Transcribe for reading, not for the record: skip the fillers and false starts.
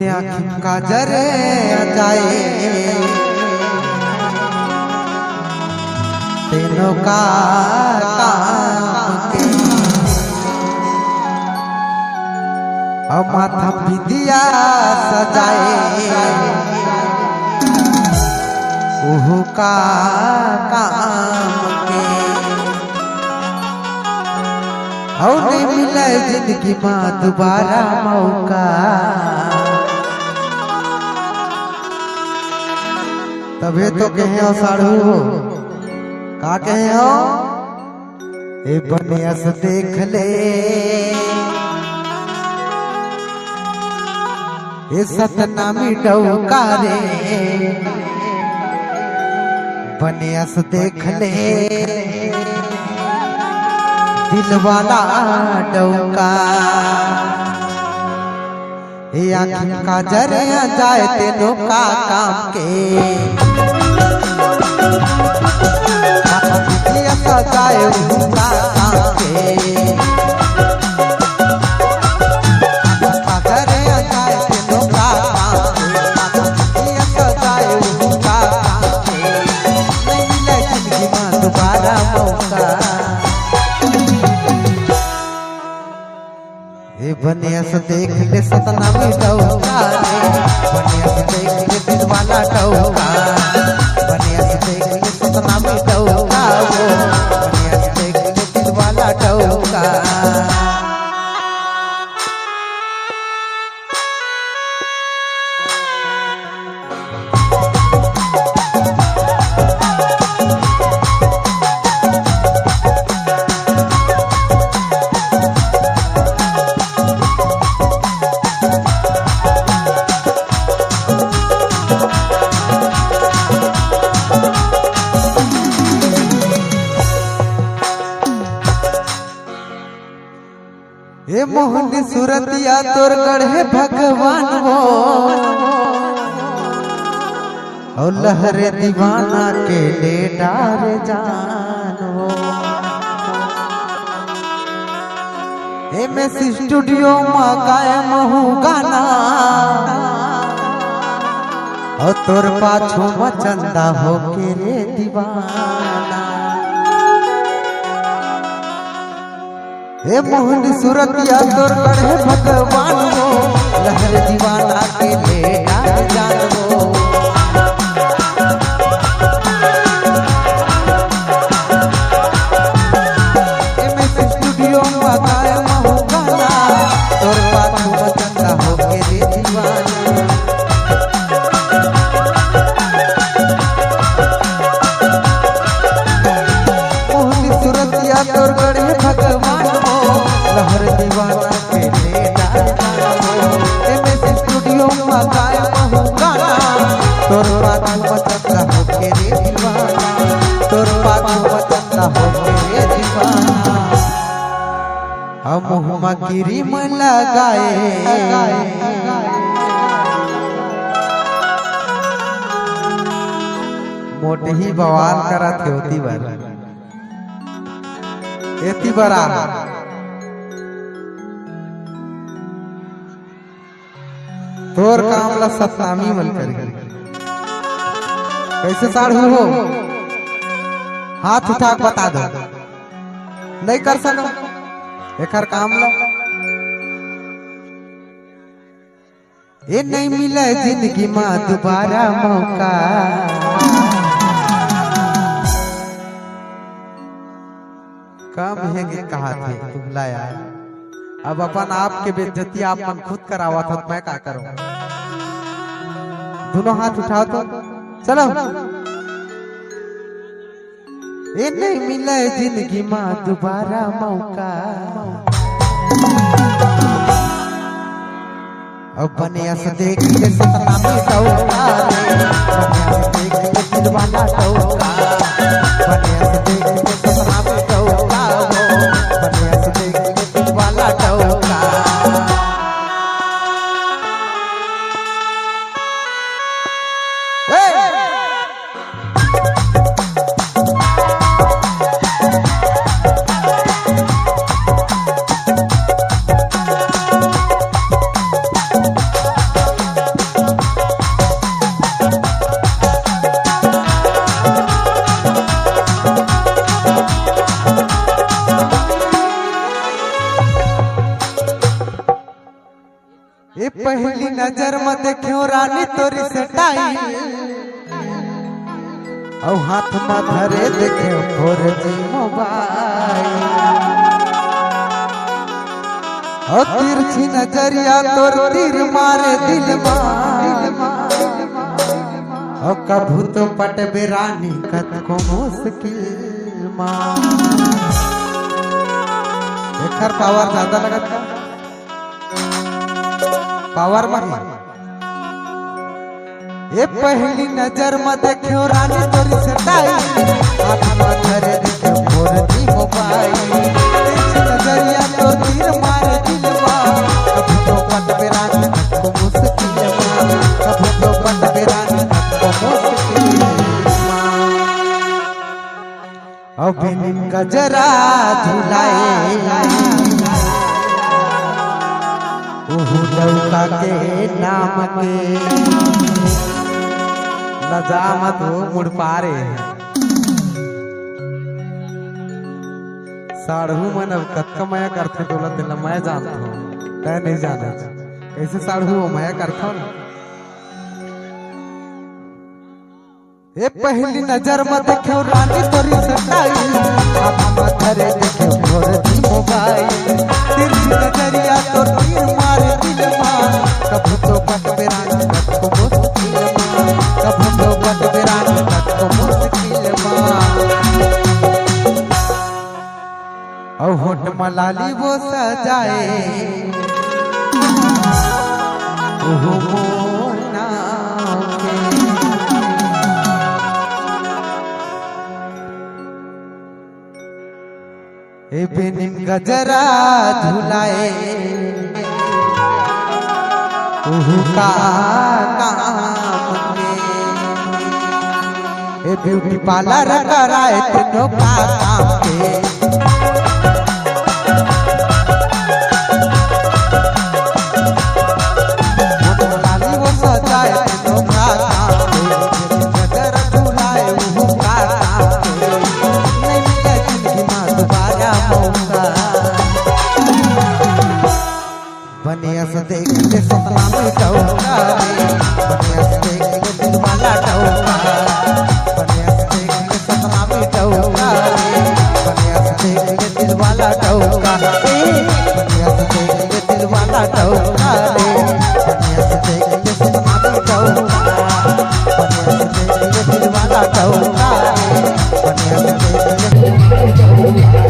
काजर जाए तेनों का काम के और माथा पिदिया सजाए ओह का काम के और नहीं मिले जिंदगी में दोबारा मौका। तबे तो कहे हो साढ़ू हो का कहे हो ए बनिया से देख ले ए सतनामी डौका रे बनिया से देख ले दिल वाला डौका ए आँख का जरे जाए तेनों का काम के जाए उनका काम के जरे जाए तेनों का काम के जाए उनका काम के नहीं मिले जिंदगी में दोबारा मौका। ए बनिया से देख ले सतनामी डौका रे बनिया से देख ले दिल वाला डौका बनिया से देख ले सतनामी डौका वो बनिया से देख ले दिल वाला डौका। ए मोहनी सूरतिया तोर गढ़े भगवान वो और लहरे दीवाना के ले डारे जान वो ए मैं स्टूडियो में कायम हूँ गाना और तोर पाछो मचंदा हो के रे दीवाना। ए मोहनी सूरतिया तोर गढ़े भगवान वो लहर दीवाना के ले जान वो स्टूडियो में कायम हूँ गाना तोर पाछो मचंदा हो के रे दीवाना। मोहनी सूरतिया तोर गढ़े भगवान लहर दीवाना के ले स्टूडियो में कायम हूँ गाना तोर पाछू मचंदा हो के रे दीवाना तोर पाछू मचंदा हो के रे दीवाना। हम मुँह गिरी में लगाए मोटे ही बवाल करा थे होती बार एती बरा तोर काम ला सतनामी मल कर कैसे साढ़ू हो हाथ उठा बता दो नहीं कर सको एकर काम ला ये नहीं मिले जिंदगी में दोबारा मौका। कम है कि कहा थे तुम लाया अब अपन आप के बेइज्जती आप मन खुद करावा था मैं क्या करूं। दोनों हाथ उठाओ तो चलो ये नहीं मिले जिंदगी में दोबारा मौका। अब बनिया से देख ले सतनामी डौका रे बनिया से देख ले दिल वाला डौका बनिया से देख ले सतनामी डौका वो बनिया से देख ले दिल वाला डौका। पहली नजर में देखियो रानी तोरी सटाई और हाथ में धरे देखियो 4G मोबाइल और तिरछी नजरिया तोर तीर मारे दिल में और कभू तो पटबे रानी कत को मुश्किल मां एकर पावर ज्यादा लगत का पावर में ये पहली नजर में देखियो रानी तोरी सटाई हाथ में धरे देखियो 4G मोबाइल तिरछी नजरिया तो तीर मारे दिल में कभू तो पटबे रानी कत को मुश्किल मां कभू तो पटबे रानी अभिनीन गजरा झुलाए उहु लौका के नाम के नजामत हो मुड़ पारे साढ़ू मन अब कत्का माया करथे तोला दिल मैं जानता हूँ तय नहीं जाना कैसे साढ़ू माया करता हूँ ये पहली नजर में देखियो रानी तोरी सटाई हाथ में धरे देखियो 4G मोबाइल तिरछी नजरिया तो तीर मारे दिल में कभू तो पटबे रानी कत को मुश्किल मां कभू तो पटबे रानी कत को मुश्किल मां और होठ मलाली वो सजाए ओहो मोना ए बेनिन गजरा झुलाए उहु का नाम के ए ब्यूटी पार्लर कराए तीनों का काम के लाली वो सजाए तीनों का काम के गजरा झुलाए उहु का काम के नहीं मिले जिंदगी में दोबारा मौका बनिया से देख के सपना में टौका बनिया से देख के दिल वाला टौका बनिया से देख के सपना में टौका बनिया से देख के दिल वाला टौका बनिया से देख के दिल वाला टौका बनिया से देख के सपना में टौका बनिया से देख के दिल वाला टौका बनिया से देख के